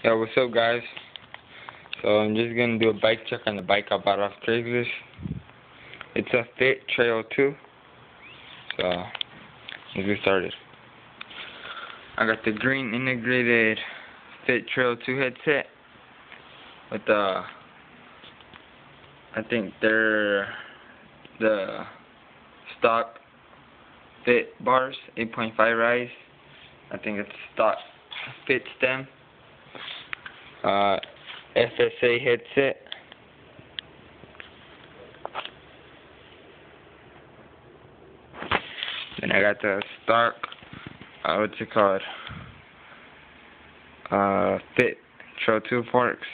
Yo, what's up, guys? So I'm just gonna do a bike check on the bike I bought off Craigslist. It's a Fit Trail 2. So let's get started. I got the green integrated Fit Trail 2 headset with the, I think they're the stock Fit bars, 8.5 rise. I think it's stock Fit stem. FSA headset. Then I got the stock, what's it called? Fit Trail 2 forks.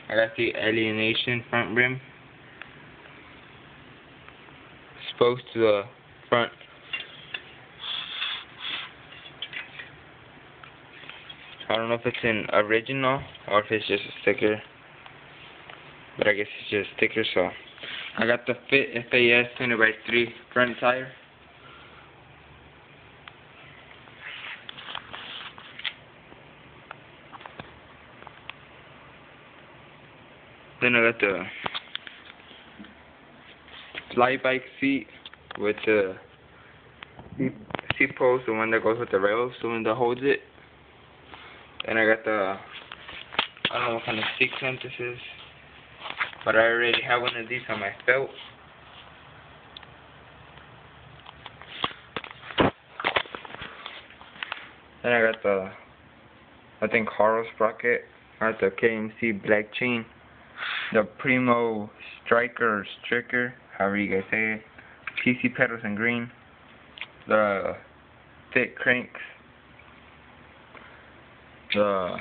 I got the Alienation front rim. Spokes to the front. I don't know if it's an original or if it's just a sticker, but I guess it's just a sticker. So I got the Fit FAS 20x3 front tire. Then I got the fly bike seat with the seat post, the one that goes with the rails, the one that holds it. Then I got the, I don't know what kind of stick clamp this is, but I already have one of these on my belt. Then I got the, I think Haro sprocket. I got the KMC black chain, the Primo striker or stricker, however you guys say it, PC pedals in green, the Fit cranks, the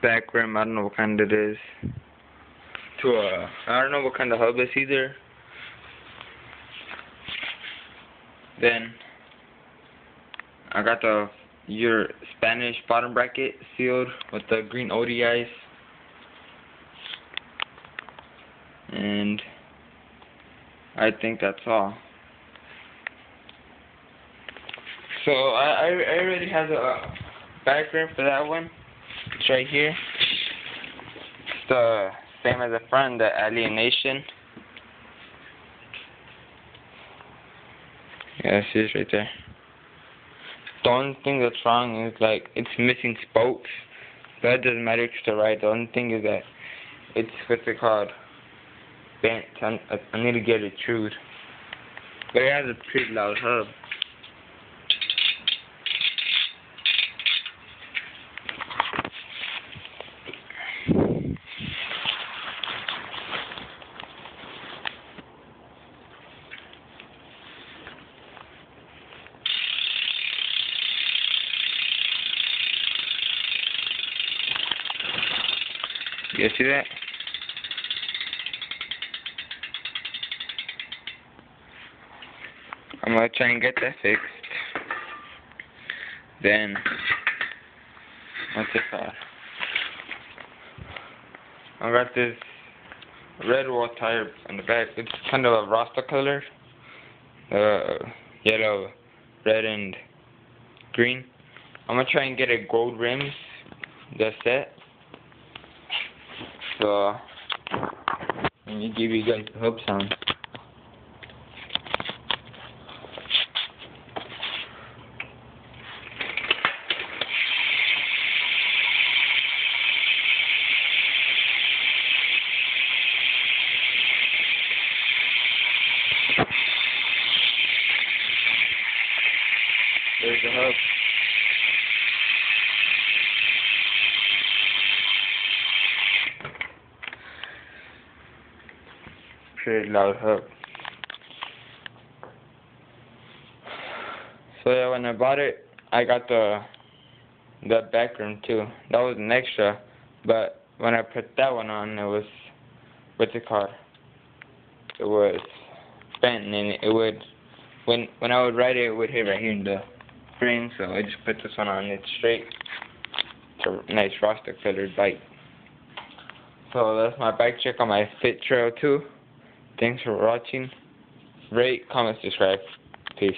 back rim, I don't know what kind it is, I don't know what kind of hub it's either. Then I got your Spanish bottom bracket sealed with the green ODIs. And I think that's all. So I already have the back rim for that one. It's right here. It's the same as the front, the Alienation. Yeah, see it right there. The only thing that's wrong is like it's missing spokes. That doesn't matter to the right. The only thing is that it's what's it called? Bent. I need to get it trued. But it has a pretty loud hub. You see that? I'm gonna try and get that fixed. Then, what's it called? I got this red wall tire on the back. It's kind of a Rasta color. Yellow, red, and green. I'm gonna try and get a gold rims. That's it. So, let me give you guys the hub sound. There's the hub. Pretty loud hub. So yeah, when I bought it, I got the back rim too. That was an extra, but when I put that one on, it was, what's it called? It was bent, and it would, when I would ride it, it would hit right here in the frame. So I just put this one on. It's straight. It's a nice Rasta colored bike. So that's my bike check on my Fit Trail 2. Thanks for watching. Rate, comment, subscribe. Peace.